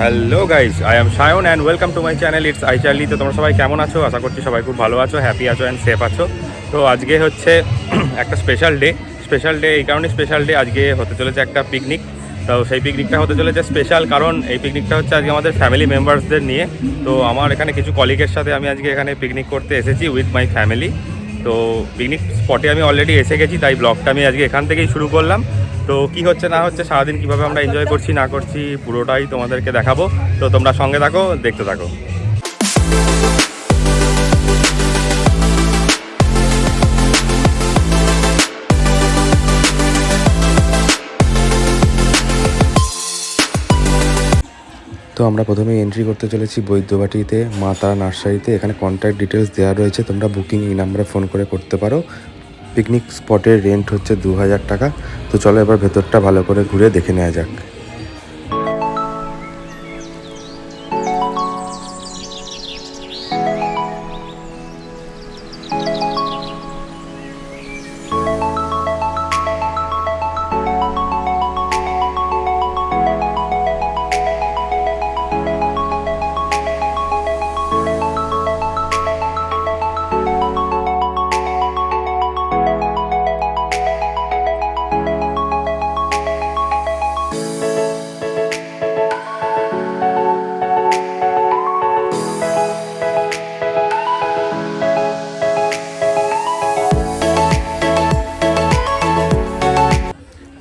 Hello guys, I am Sayan and welcome to my channel it's I Charlie. তো তোমরা সবাই কেমন আছো? আশা করছি সবাই খুব ভালো আছো, হ্যাপি আছো অ্যান্ড সেফ আছো। তো আজকে হচ্ছে একটা স্পেশাল ডে এই কারণে স্পেশাল ডে, আজকে হতে চলেছে একটা পিকনিক। তো সেই পিকনিকটা হতে চলেছে স্পেশাল, কারণ এই পিকনিকটা হচ্ছে আজকে আমাদের ফ্যামিলি মেম্বার্সদের নিয়ে। তো আমার এখানে কিছু কলিগের সাথে আমি আজকে এখানে পিকনিক করতে এসেছি উইথ মাই ফ্যামিলি। তো পিকনিক স্পটে আমি অলরেডি এসে গেছি, তাই ব্লগটা আমি আজকে এখান থেকেই শুরু করলাম। তো কি হচ্ছে না হচ্ছে, সারাদিন কীভাবে আমরা এনজয় করছি না করছি পুরোটাই তোমাদেরকে দেখাবো। তো তোমরা সঙ্গে থাকো, দেখতে থাকো। তো আমরা প্রথমেই এন্ট্রি করতে চলেছি বৈদ্যবাটিতে মা তারা নার্সারিতে। এখানে কন্ট্যাক্ট ডিটেলস দেওয়া রয়েছে, তোমরা বুকিং এই নাম্বারে ফোন করে করতে পারো। পিকনিক স্পটের রেন্ট হচ্ছে 2000 টাকা। তো চলো এবার ভেতরটা ভালো করে ঘুরে দেখে নেওয়া যাক।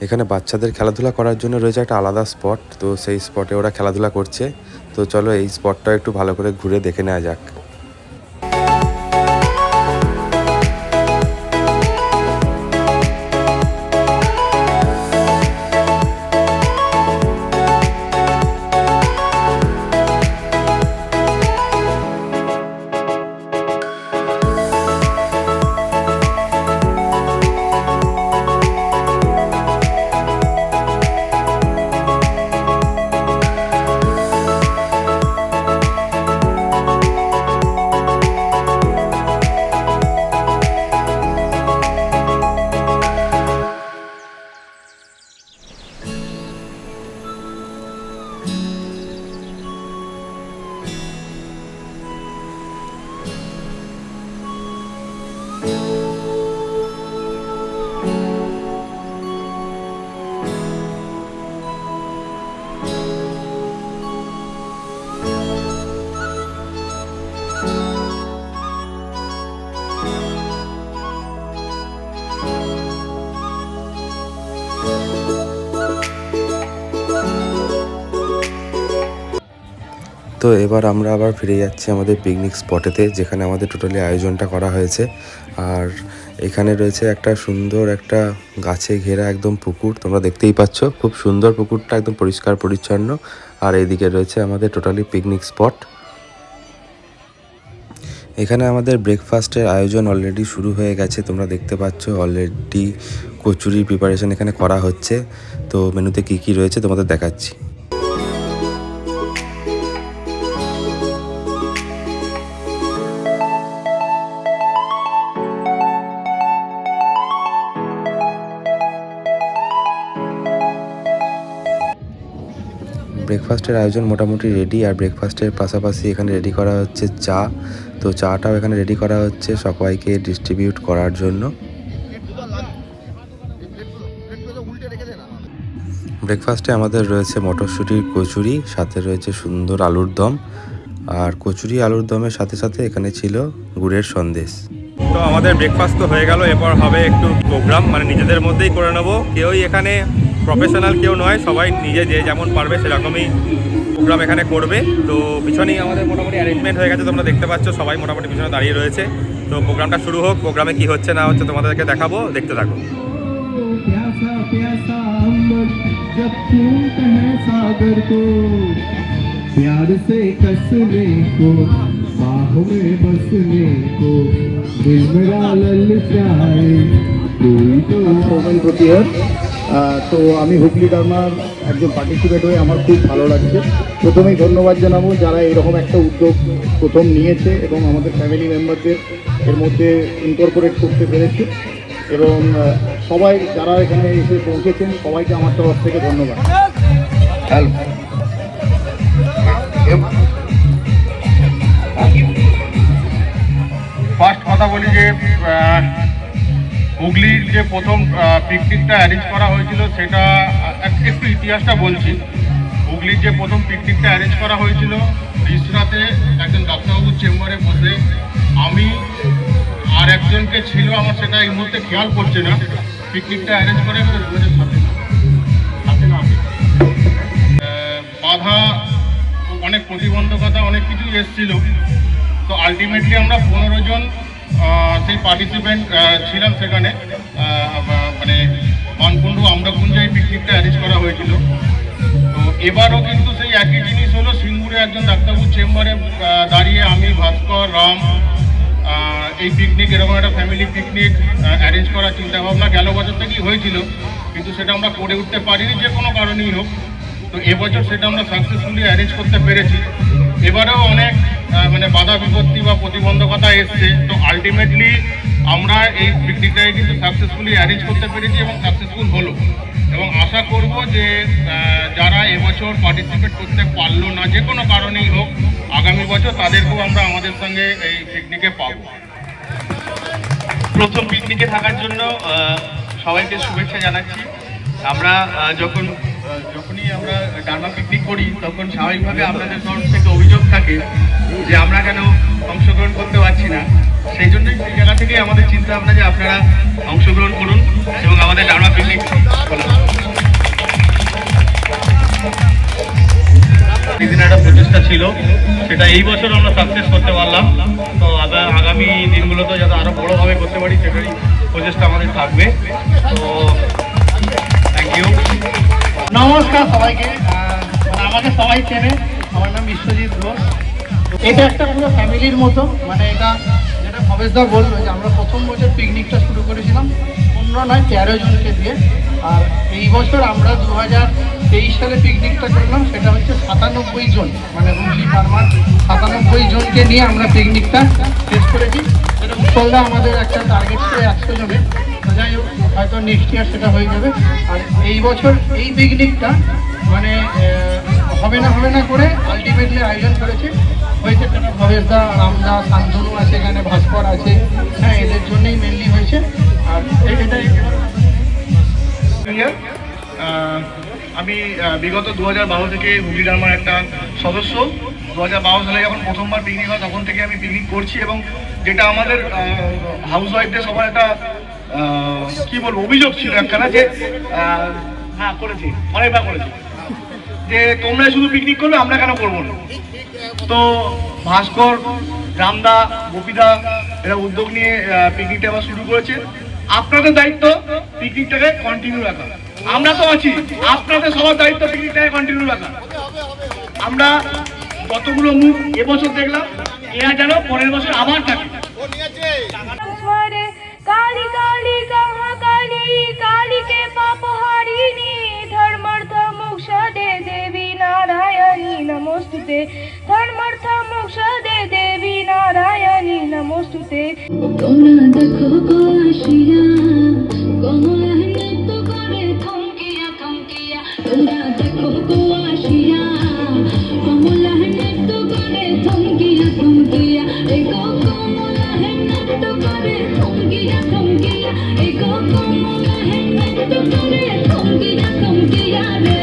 এখানে বাচ্চাদের খেলাধুলা করার জন্য রয়েছে একটা আলাদা স্পট, তো সেই স্পটে ওরা খেলাধুলা করছে। তো চলো এই স্পটটা একটু ভালো করে ঘুরে দেখে নেওয়া যাক। তো এবার আমরা আবার ফিরে যাচ্ছি আমাদের পিকনিক স্পটেতে, যেখানে আমাদের টোটালি আয়োজনটা করা হয়েছে। আর এখানে রয়েছে একটা সুন্দর একটা গাছে ঘেরা একদম পুকুর, তোমরা দেখতেই পাচ্ছ খুব সুন্দর পুকুরটা, একদম পরিষ্কার পরিচ্ছন্ন। আর এইদিকে রয়েছে আমাদের টোটালি পিকনিক স্পট। এখানে আমাদের ব্রেকফাস্টের আয়োজন অলরেডি শুরু হয়ে গেছে, তোমরা দেখতে পাচ্ছ অলরেডি কচুরির প্রিপারেশন এখানে করা হচ্ছে। তো মেনুতে কি কি রয়েছে তোমাদের দেখাচ্ছি। ব্রেকফাস্টের আয়োজন মোটামুটি রেডি। আর ব্রেকফাস্টের পাশাপাশি এখানে রেডি করা হচ্ছে চা। তো চাটাও এখানে রেডি করা হচ্ছে সবাইকে ডিস্ট্রিবিউট করার জন্য। ব্রেকফাস্টে আমাদের রয়েছে মটরশুঁটির কচুরি, সাথে রয়েছে সুন্দর আলুর দম। আর কচুরি আলুর দমের সাথে সাথে এখানে ছিল গুড়ের সন্দেশ। তো আমাদের ব্রেকফাস্ট তো হয়ে গেল, এরপর হবে একটু প্রোগ্রাম, মানে নিজেদের মধ্যেই করে নেবো। কেউই এখানে প্রফেশনাল কেউ নয়, সবাই নিজে যে যেমন পারবে সেরকমই প্রোগ্রাম এখানে করবে। তো পিছনেই আমাদের মোটামুটি অ্যারেঞ্জমেন্ট হয়ে গেছে, তোমরা দেখতে পাচ্ছ সবাই মোটামুটি পিছনে দাঁড়িয়ে রয়েছে। তো প্রোগ্রামটা শুরু হোক, প্রোগ্রামে কি হচ্ছে না হচ্ছে তোমাদেরকে দেখাবো, দেখতে থাকো। प्यार से कसने को बाहों में बसने को दिल मेरा ललचाए कोई तो मोमेंट होती है। তো আমি হুগলি ডার্মার একজন পার্টিসিপেট হয়ে আমার খুব ভালো লাগছে। প্রথমেই ধন্যবাদ জানাবো যারা এরকম একটা উদ্যোগ প্রথম নিয়েছে এবং আমাদের ফ্যামিলি মেম্বারদের এর মধ্যে ইনকর্পোরেট করতে পেরেছে, এবং সবাই যারা এখানে এসে পৌঁছেছেন সবাইকে আমার তরফ থেকে ধন্যবাদ। ফার্স্ট কথা বলি যে হুগলির যে প্রথম পিকনিকটা অ্যারেঞ্জ করা হয়েছিল সেটা একটু ইতিহাসটা বলছি। হুগলির যে প্রথম পিকনিকটা অ্যারেঞ্জ করা হয়েছিল রিসরাতে একজন ডাক্তারবাবুর চেম্বারে বসে আমি আর একজনকে ছিল, আমার সেটা এই মুহূর্তে খেয়াল করছে না, পিকনিকটা অ্যারেঞ্জ করে 2007 বাধা অনেক প্রতিবন্ধকতা অনেক কিছুই এসেছিল। তো আলটিমেটলি আমরা 15 জন সেই পার্টিসিপেন্ট ছিলাম সেখানে, মানে মানকুণ্ডু আমরাকুঞ্জে এই পিকনিকটা অ্যারেঞ্জ করা হয়েছিল। তো এবারও কিন্তু সেই একই জিনিস হলো, সিঙ্গুরে একজন ডাক্তারবাবুর চেম্বারে দাঁড়িয়ে আমি, ভাস্কর, রাম এই পিকনিক এরকম একটা ফ্যামিলি পিকনিক অ্যারেঞ্জ করার চিন্তাভাবনা গেল বছর থেকেই হয়েছিল, কিন্তু সেটা আমরা করে উঠতে পারিনি যে কোনো কারণেই হোক। তো এবছর সেটা আমরা সাকসেসফুলি অ্যারেঞ্জ করতে পেরেছি। এবারেও অনেক মানে বাধা বিপত্তি বা প্রতিবন্ধকতা এসছে, তো আলটিমেটলি আমরা এই পিকনিকটাকে কিন্তু সাকসেসফুলি অ্যারেঞ্জ করতে পেরেছি এবং সাকসেসফুল হলো। এবং আশা করব যে যারা এবছর পার্টিসিপেট করতে পারলো না যে কোনো কারণেই হোক, আগামী বছর তাদেরকেও আমরা আমাদের সঙ্গে এই পিকনিকে পাবো। প্রথম পিকনিকে থাকার জন্য সবাইকে শুভেচ্ছা জানাচ্ছি। আমরা যখনই আমরা ডারমা পিকনিক করি তখন স্বাভাবিকভাবে আপনাদের তরফ থেকে অভিযোগ থাকে যে আমরা কেন অংশগ্রহণ করতে পারছি না। সেই জন্যই সেই জায়গা থেকে আমাদের চিন্তা ভাবনা যে আপনারা অংশগ্রহণ করুন এবং আমাদের ডারমা পিকনিক দিন একটা প্রচেষ্টা ছিল, সেটা এই বছর আমরা সাকসেস করতে পারলাম। তো আগামী দিনগুলোতে যাতে আরো বড়োভাবে করতে পারি সেটারই প্রচেষ্টা আমাদের থাকবে। তো থ্যাংক ইউ। নমস্কার সবাইকে। আমাকে সবাই চেনে, আমার নাম বিশ্বজিৎ ঘোষ। এটা একটা পুরো ফ্যামিলির মতো, মানে এটা যেটা ভবেশদা বললো যে আমরা প্রথম বছর পিকনিকটা শুরু করেছিলাম 15 নয় 13 জনকে দিয়ে, আর এই বছর আমরা 2023 সালে পিকনিকটা করলাম, সেটা হচ্ছে 97 জন, মানে হুগলি ফার্মার 97 জনকে নিয়ে আমরা পিকনিকটা শেষ করেছি। সেটা উৎপলদা আমাদের একটা টার্গেট ছিল 100 জনের, যাই হোক হয়তো নেক্সট ইয়ার সেটা হয়ে যাবে। আর এই বছর এই পিকনিকটা মানে হবে না করে আলটিমেটলি আয়োজন করেছে হয়েছে সেটা ভবেশদা, রামদা, শান্তনু আছে এখানে, ভাস্কর আছে, হ্যাঁ এদের জন্যই মেনলি হয়েছে। আর এটাই আমি বিগত 2012 থেকে হুগলি ডারমার একটা সদস্য। 2012 সালে যখন প্রথমবার পিকনিক হয় তখন থেকে আমি পিকনিক করছি, এবং যেটা আমাদের হাউস ওয়াইফদের সবার একটা কি বলবো অভিযোগ ছিল একখানা, যে হ্যাঁ করেছি, অনেকবার করেছি, যে তোমরা শুধু পিকনিক করবে আমরা কেন করবো না। তো ভাস্কর, রামদা, গোপীদা এরা উদ্যোগ নিয়ে পিকনিকটা আবার শুরু করেছে। আপনাদের দায়িত্ব পিকনিকটাকে কন্টিনিউ রাখা, আমরা তো আছি, আপনাদের সবার দায়িত্ব পিকনিকটাকে কন্টিনিউ রাখা। আমরা যতগুলো মুখ এবছর দেখলাম এরা যেন পরের বছর আবার থাকে। काली काली कहाँ काली काली के पाप हारिणी धर्मर्थ मोक्ष दे देवी नारायणी नमोस्तुते धर्मर्थ मोक्ष दे देवी नारायणी नमोस्तुते। তোমরা দেখো গো আসিয়া কমলা নৃত্য করে থমকিয়া থমকিয়া, তোমরা দেখো গো আসিয়া কমলা নৃত্য করে থমকিয়া থমকিয়া, এই গো কমলা নৃত্য করে থমকিয়া থমকিয়া, এই গো কমলা নৃত্য করে থমকিয়া থমকিয়া রে,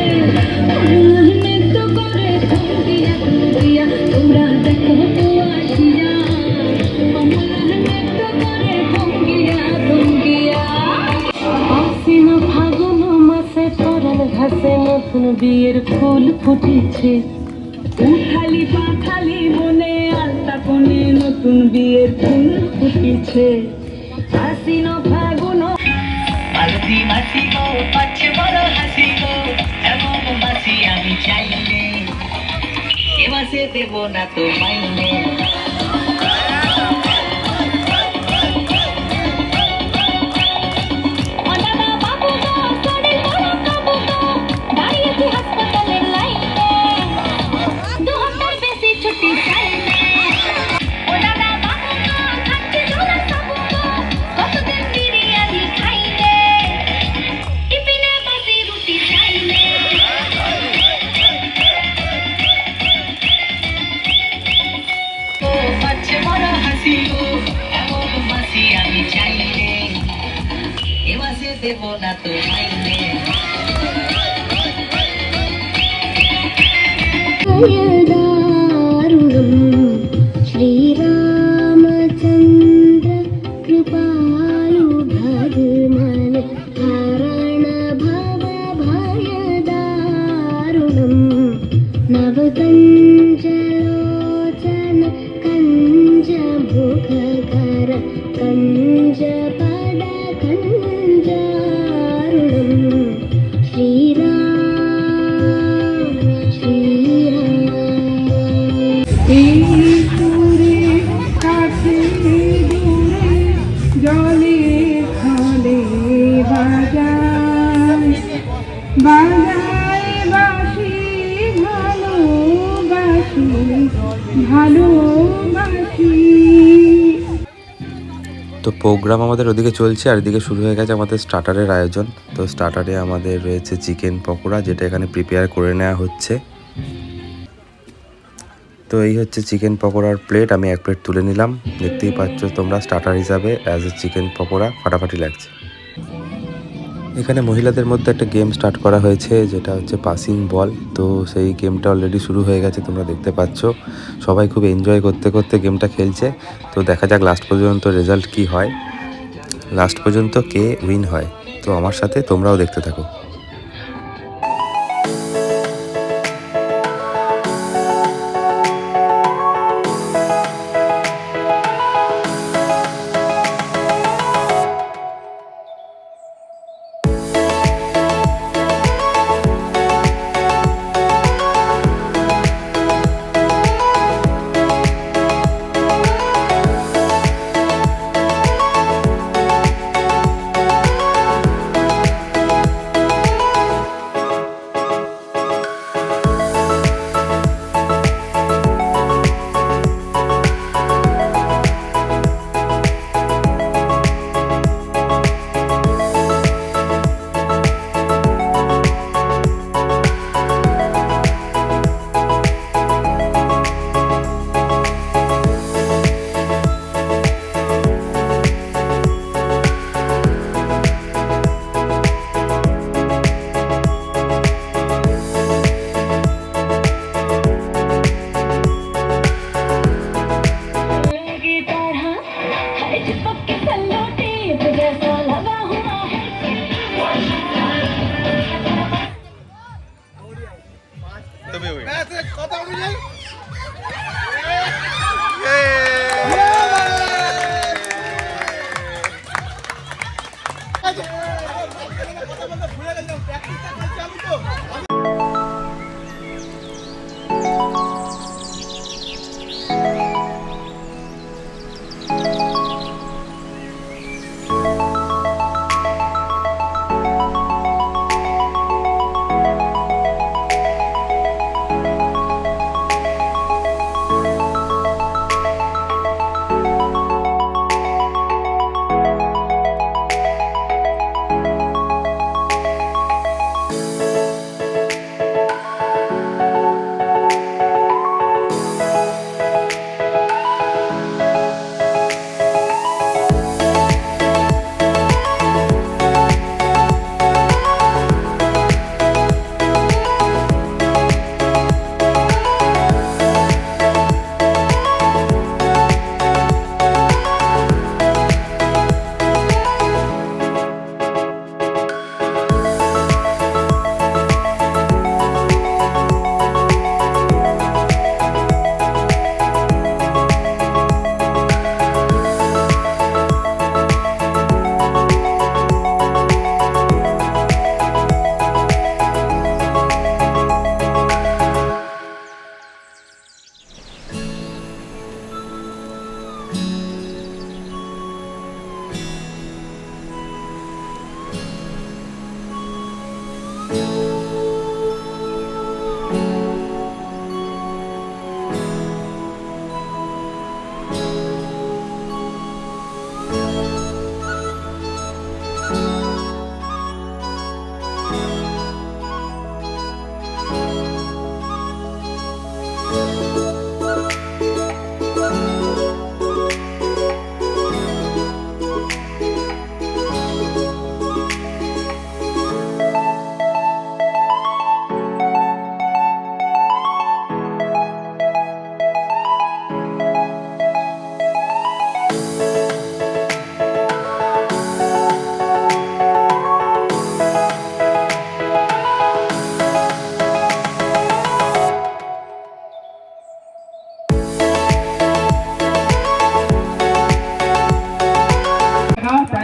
কমলা নৃত্য করে থমকিয়া থমকিয়া, তোমরা দেখো গো আসিয়া কমলা নৃত্য করে থমকিয়া থমকিয়া। আশ্বিন ফাগুন মাসে পরাণ ঘাসে নতুন বিয়ের ফুল ফুটেছে, উঠালি পাখালি বনে আলতা কোণে নতুন বিয়ের ফুল ফুটেছে। আশ্বিন ফাগুন মালতী মাসি গো পাচ্ছে বড় হাসি গো, এমন মাসি আমি চাইলে এ মাসে দেব না তো মাইনে। দেব না তোমায় दारुणं श्रीरामचन्द्र कृपालु भगमन हरण भव भयदारुणं नवकञ्जलोचन कञ्जमुखकर कञ्जपद कञ्जारुणं সুরে কাছে দূরে জলে খলে বাজায় বাজায় বাসি ভালোবাসি ভালোবাসি। তো প্রোগ্রাম আমাদের ওদিকে চলছে আর এদিকে শুরু হয়ে গেছে আমাদের স্টার্টারের আয়োজন। তো স্টার্টারে আমাদের রয়েছে চিকেন পকোড়া, যেটা এখানে প্রিপেয়ার করে নেওয়া হচ্ছে। তো এই হচ্ছে চিকেন পকোড়ার প্লেট, আমি এক প্লেট তুলে নিলাম। দেখতেই পাচ্ছ তোমরা স্টার্টার হিসাবে অ্যাজ এ চিকেন পকোড়া ফাটাফাটি লাগছে। এখানে মহিলাদের মধ্যে একটা গেম স্টার্ট করা হয়েছে, যেটা হচ্ছে পাসিং বল। তো সেই গেমটা অলরেডি শুরু হয়ে গেছে, তোমরা দেখতে পাচ্ছ। সবাই খুব এনজয় করতে করতে গেমটা খেলছে। তো দেখা যাক লাস্ট পর্যন্ত রেজাল্ট কি হয়, লাস্ট পর্যন্ত কে উইন হয়। তো আমার সাথে তোমরাও দেখতে থাকো।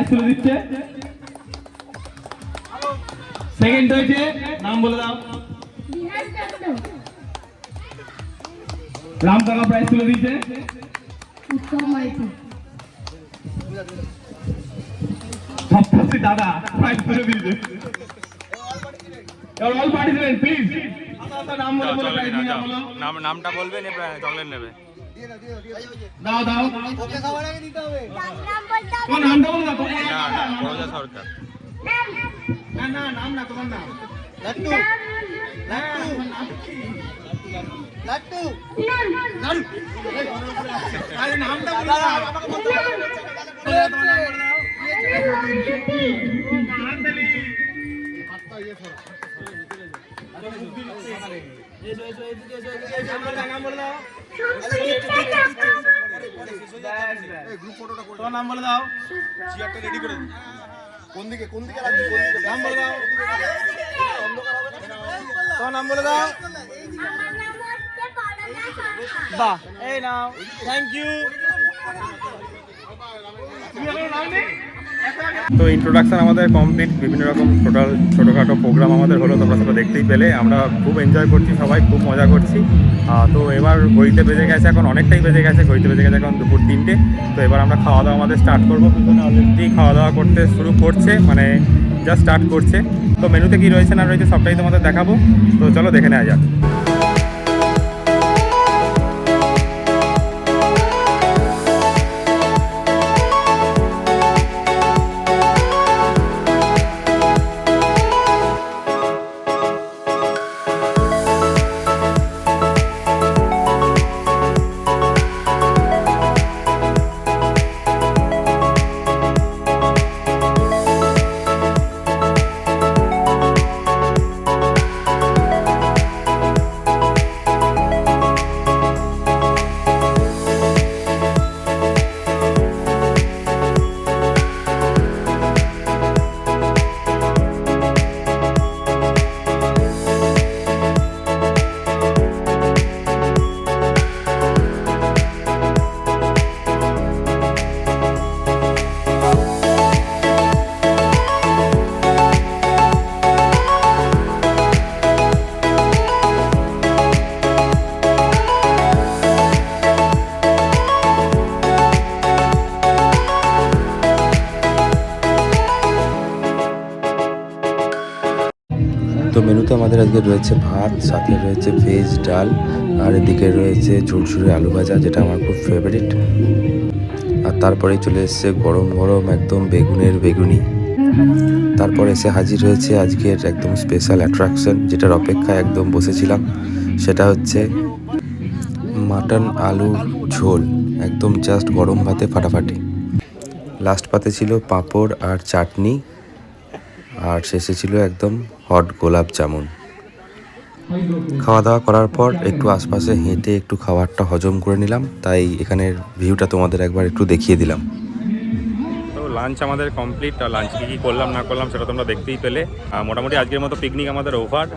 তুলে দিচ্ছে। সেকেন্ড হয়েছে, নাম বলে দাও। রাম কাকা প্রাইজ তুলে দিচ্ছে। সপ্তর্ষি দাদা প্রাইজ তুলে দিচ্ছে। এবার অল পার্টিসিপেন্ট প্লিজ নাম বলে বলে প্রাইজ নিয়ে বলো। নামটা বলবেন, চকলেট নেবে। দাও দাও, তোমার নামটা বলে দাও। পরজা সরকার। না না, নাম না, তোমার নাম। লাট্টু লাট্টু লাট্টু, আরে নামটা বলে দাও। তোমার নাম বলে দাও। চেয়ারটা রেডি করে কোন দিকে রাখবি, নাম বলে দাও। তোমার নাম বলে দাও। বাহ, এই নাও, থ্যাংক ইউ। তো ইন্ট্রোডাকশন আমাদের কমপ্লিট, বিভিন্ন রকম টোটাল ছোটোখাটো প্রোগ্রাম আমাদের হলো, তোমরা সেটা দেখতেই পেলে। আমরা খুব এনজয় করছি, সবাই খুব মজা করছি। তো এবার ঘড়িতে বেজে গেছে, এখন অনেকটাই বেজে গেছে, ঘড়িতে বেজে গেছে এখন দুপুর 3টে। তো এবার আমরা খাওয়া দাওয়া আমাদের স্টার্ট করবো। পিছনে অলরেডি খাওয়া দাওয়া করতে শুরু করছে, মানে জাস্ট স্টার্ট করছে। তো মেনুতে কী রয়েছে না রয়েছে সবটাই তোমাদের দেখাবো। তো চলো দেখে নেওয়া যাক। তো মেনুতে আমাদের আজকে রয়েছে ভাত, সাথে রয়েছে ভেজ ডাল, আর এদিকে রয়েছে ঝুরঝুরে আলু ভাজা, যেটা আমার খুব ফেভারিট। আর তারপরে চলে এসছে গরম গরম একদম বেগুনের বেগুনি। তারপর এসে হাজির হয়েছে আজকের একদম স্পেশাল অ্যাট্রাকশন, যেটার অপেক্ষায় একদম বসেছিলাম। সেটা হচ্ছে মাটন আলুর ঝোল, একদম জাস্ট গরম ভাতে ফাটাফাটি। লাস্ট পাতে ছিল পাঁপড় আর চাটনি, আর শেষে ছিল একদম হট গোলাপ জামুন। খাওয়া দাওয়া করার পর একটু আশপাশে হেঁটে একটু খাবারটা হজম করে নিলাম, তাই এখানের ভিউটা তোমাদের একবার একটু দেখিয়ে দিলাম। তো লাঞ্চ আমাদের কমপ্লিট। আর লাঞ্চ কী করলাম না করলাম সেটা তোমরা দেখতেই পেলে। মোটামুটি আজকের মতো পিকনিক আমাদের ওভার।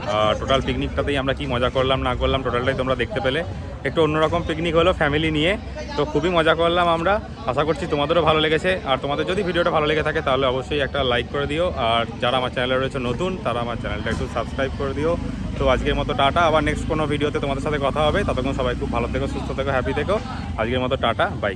টোটাল পিকনিকটাতেই আমরা কি মজা করলাম না করলাম টোটালটাই তোমরা দেখতে পেলে। একটু অন্যরকম পিকনিক হলো ফ্যামিলি নিয়ে, তো খুবই মজা করলাম আমরা। আশা করছি তোমাদেরও ভালো লেগেছে। আর তোমাদের যদি ভিডিওটা ভালো লেগে থাকে তাহলে অবশ্যই একটা লাইক করে দিও। আর যারা আমার চ্যানেলে রয়েছে নতুন, তারা আমার চ্যানেলটা একটু সাবস্ক্রাইব করে দিও। তো আজকের মতো টাটা, আবার নেক্সট কোনো ভিডিওতে তোমাদের সাথে কথা হবে। ততক্ষণ সবাই খুব ভালো থেকো, সুস্থ থেকো, হ্যাপি থেকো। আজকের মতো টাটা, বাই।